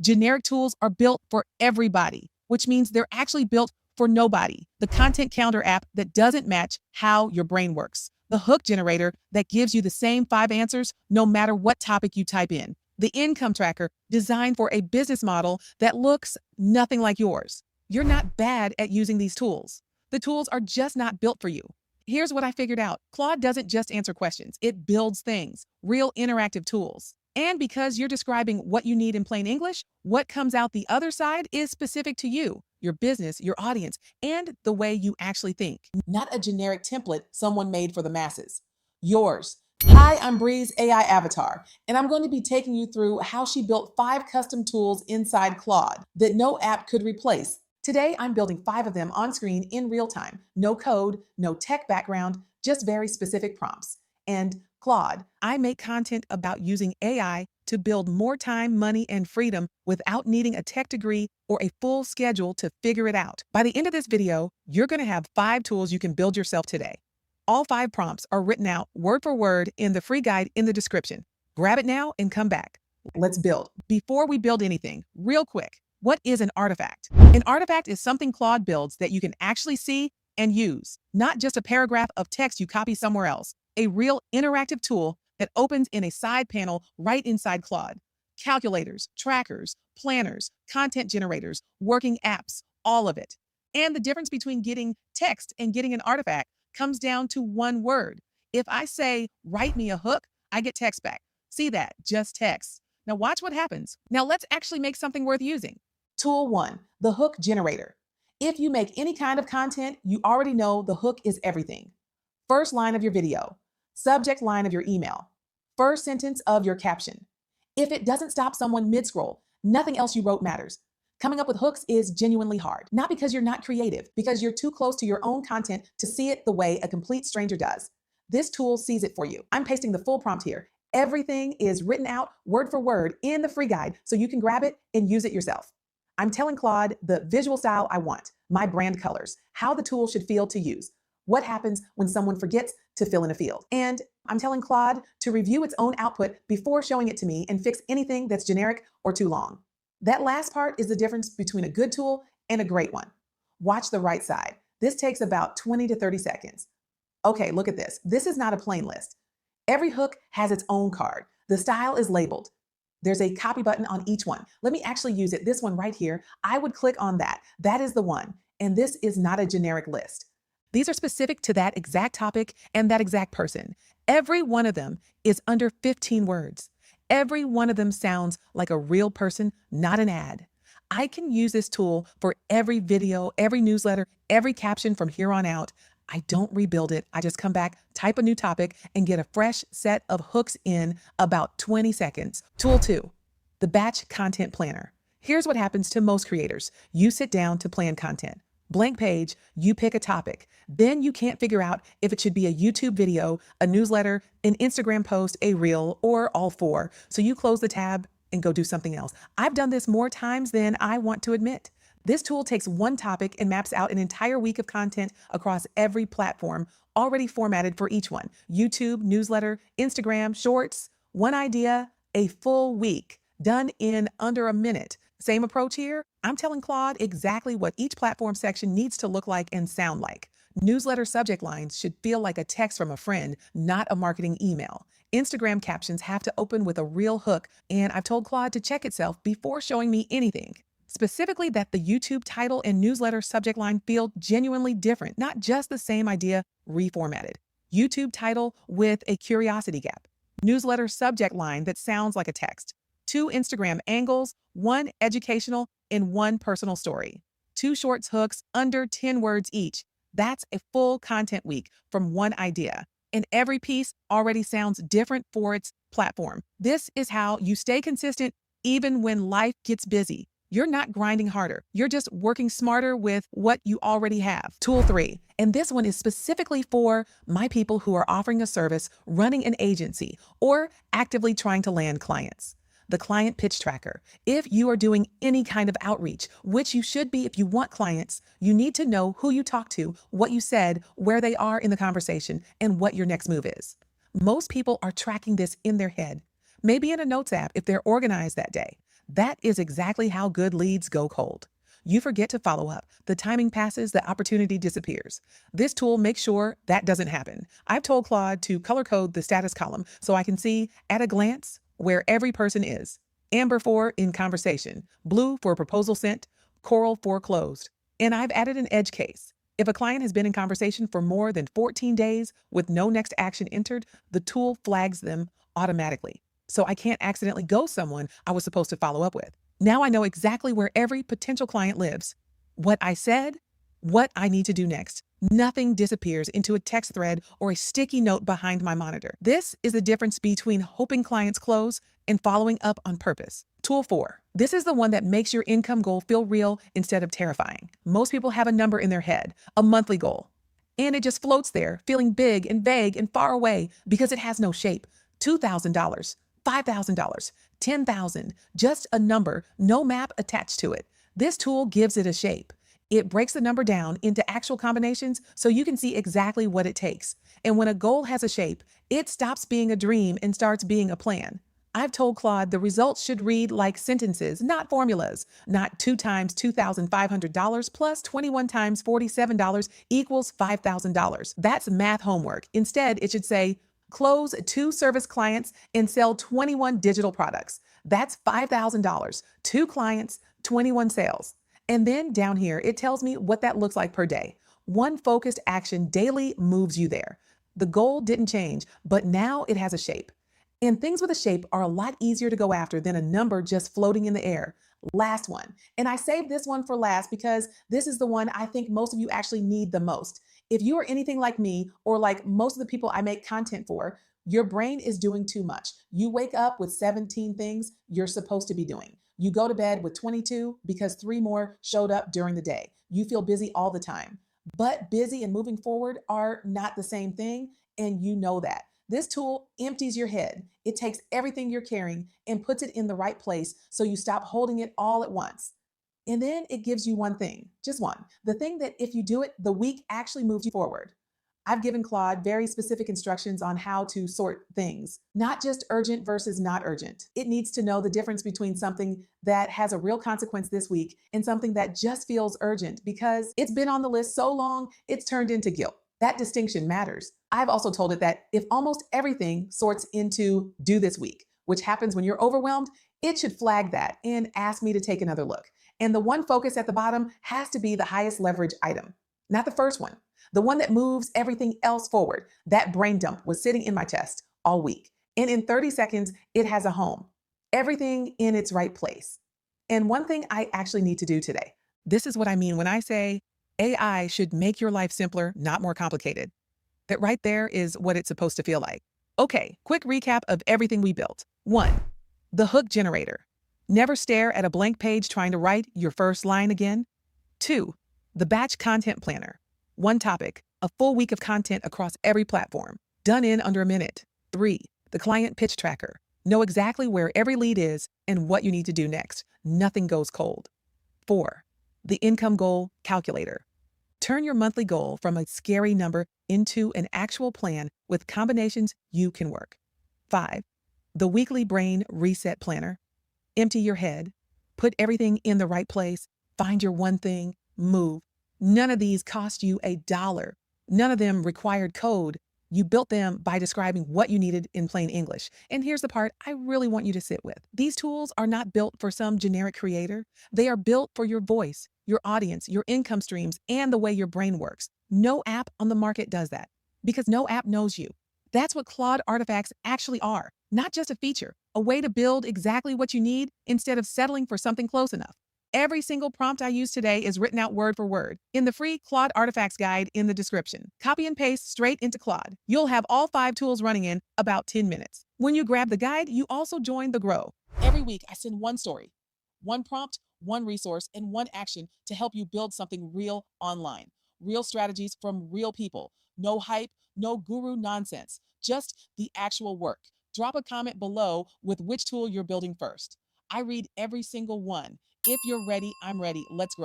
Generic tools are built for everybody, which means they're actually built for nobody. The content counter app that doesn't match how your brain works. The hook generator that gives you the same 5 answers no matter what topic you type in. The income tracker designed for a business model that looks nothing like yours. You're not bad at using these tools. The tools are just not built for you. Here's what I figured out. Claude doesn't just answer questions, it builds things, real interactive tools. And because you're describing what you need in plain English, what comes out the other side is specific to you, your business, your audience, and the way you actually think. Not a generic template someone made for the masses. Yours. Hi, I'm Bree's AI avatar, and I'm going to be taking you through how she built 5 custom tools inside Claude that no app could replace. Today, I'm building 5 of them on screen in real time. No code, no tech background, just very specific prompts. And Claude, I make content about using AI to build more time, money, and freedom without needing a tech degree or a full schedule to figure it out. By the end of this video, you're going to have 5 tools you can build yourself today. All 5 prompts are written out word for word in the free guide in the description. Grab it now and come back. Let's build. Before we build anything, real quick, what is an artifact? An artifact is something Claude builds that you can actually see and use, not just a paragraph of text you copy somewhere else. A real interactive tool that opens in a side panel right inside Claude. Calculators, trackers, planners, content generators, working apps, all of it. And the difference between getting text and getting an artifact comes down to one word. If I say, write me a hook, I get text back. See that? Just text. Now watch what happens. Now let's actually make something worth using. Tool 1, the hook generator. If you make any kind of content, you already know the hook is everything. First line of your video. Subject line of your email, first sentence of your caption. If it doesn't stop someone mid-scroll, nothing else you wrote matters. Coming up with hooks is genuinely hard, not because you're not creative, because you're too close to your own content to see it the way a complete stranger does. This tool sees it for you. I'm pasting the full prompt here. Everything is written out word for word in the free guide so you can grab it and use it yourself. I'm telling Claude the visual style I want, my brand colors, how the tool should feel to use. What happens when someone forgets to fill in a field? And I'm telling Claude to review its own output before showing it to me and fix anything that's generic or too long. That last part is the difference between a good tool and a great one. Watch the right side. This takes about 20 to 30 seconds. Okay, look at this. This is not a plain list. Every hook has its own card. The style is labeled. There's a copy button on each one. Let me actually use it. This one right here. I would click on that. That is the one. And this is not a generic list. These are specific to that exact topic and that exact person. Every one of them is under 15 words. Every one of them sounds like a real person, not an ad. I can use this tool for every video, every newsletter, every caption from here on out. I don't rebuild it. I just come back, type a new topic, and get a fresh set of hooks in about 20 seconds. Tool 2, the batch content planner. Here's what happens to most creators. You sit down to plan content. Blank page, you pick a topic. Then you can't figure out if it should be a YouTube video, a newsletter, an Instagram post, a reel, or all 4. So you close the tab and go do something else. I've done this more times than I want to admit. This tool takes one topic and maps out an entire week of content across every platform, already formatted for each one. YouTube, newsletter, Instagram, shorts, one idea, a full week, done in under a minute. Same approach here. I'm telling Claude exactly what each platform section needs to look like and sound like. Newsletter subject lines should feel like a text from a friend, not a marketing email. Instagram captions have to open with a real hook, and I've told Claude to check itself before showing me anything. Specifically that the YouTube title and newsletter subject line feel genuinely different, not just the same idea reformatted. YouTube title with a curiosity gap. Newsletter subject line that sounds like a text. 2 Instagram angles, 1 educational and 1 personal story. 2 shorts hooks under 10 words each. That's a full content week from one idea. And every piece already sounds different for its platform. This is how you stay consistent even when life gets busy. You're not grinding harder. You're just working smarter with what you already have. Tool 3, and this one is specifically for my people who are offering a service, running an agency, or actively trying to land clients. The client pitch tracker. If you are doing any kind of outreach, which you should be if you want clients, you need to know who you talked to, what you said, where they are in the conversation, and what your next move is. Most people are tracking this in their head, maybe in a notes app if they're organized that day. That is exactly how good leads go cold. You forget to follow up. The timing passes, the opportunity disappears. This tool makes sure that doesn't happen. I've told Claude to color code the status column so I can see at a glance where every person is. Amber for in conversation, blue for proposal sent, coral for closed. And I've added an edge case. If a client has been in conversation for more than 14 days with no next action entered, the tool flags them automatically. So I can't accidentally ghost someone I was supposed to follow up with. Now I know exactly where every potential client lives, what I said, what I need to do next. Nothing disappears into a text thread or a sticky note behind my monitor. This is the difference between hoping clients close and following up on purpose. Tool 4. This is the one that makes your income goal feel real instead of terrifying. Most people have a number in their head, a monthly goal, and it just floats there, feeling big and vague and far away because it has no shape. $2,000, $5,000, 10,000, just a number, no map attached to it. This tool gives it a shape. It breaks the number down into actual combinations so you can see exactly what it takes. And when a goal has a shape, it stops being a dream and starts being a plan. I've told Claude the results should read like sentences, not formulas. Not 2 times $2,500 plus 21 times $47 equals $5,000. That's math homework. Instead, it should say, close 2 service clients and sell 21 digital products. That's $5,000. 2 clients, 21 sales. And then down here, it tells me what that looks like per day. One focused action daily moves you there. The goal didn't change, but now it has a shape. And things with a shape are a lot easier to go after than a number just floating in the air. Last one. And I saved this one for last because this is the one I think most of you actually need the most. If you are anything like me or like most of the people I make content for, your brain is doing too much. You wake up with 17 things you're supposed to be doing. You go to bed with 22 because 3 more showed up during the day. You feel busy all the time. But busy and moving forward are not the same thing, and you know that. This tool empties your head. It takes everything you're carrying and puts it in the right place so you stop holding it all at once. And then it gives you one thing, just one. The thing that if you do it, the week actually moves you forward. I've given Claude very specific instructions on how to sort things, not just urgent versus not urgent. It needs to know the difference between something that has a real consequence this week and something that just feels urgent because it's been on the list so long, it's turned into guilt. That distinction matters. I've also told it that if almost everything sorts into due this week, which happens when you're overwhelmed, it should flag that and ask me to take another look. And the one focus at the bottom has to be the highest leverage item, not the first one. The one that moves everything else forward. That brain dump was sitting in my chest all week. And in 30 seconds, it has a home. Everything in its right place. And one thing I actually need to do today. This is what I mean when I say AI should make your life simpler, not more complicated. That right there is what it's supposed to feel like. Okay, quick recap of everything we built. 1. The hook generator. Never stare at a blank page trying to write your first line again. 2. The batch content planner. One topic, a full week of content across every platform, done in under a minute. 3. The client pitch tracker. Know exactly where every lead is and what you need to do next. Nothing goes cold. 4. The income goal calculator. Turn your monthly goal from a scary number into an actual plan with combinations you can work. 5. The weekly brain reset planner. Empty your head, put everything in the right place, find your one thing, move. None of these cost you $1. None of them required code. You built them by describing what you needed in plain English. And here's the part I really want you to sit with. These tools are not built for some generic creator. They are built for your voice, your audience, your income streams, and the way your brain works. No app on the market does that because no app knows you. That's what Claude Artifacts actually are. Not just a feature, a way to build exactly what you need instead of settling for something close enough. Every single prompt I use today is written out word for word in the free Claude Artifacts guide in the description. Copy and paste straight into Claude. You'll have all 5 tools running in about 10 minutes. When you grab the guide, you also join the Grow. Every week, I send one story, one prompt, one resource, and one action to help you build something real online. Real strategies from real people. No hype, no guru nonsense, just the actual work. Drop a comment below with which tool you're building first. I read every single one. If you're ready, I'm ready. Let's grow.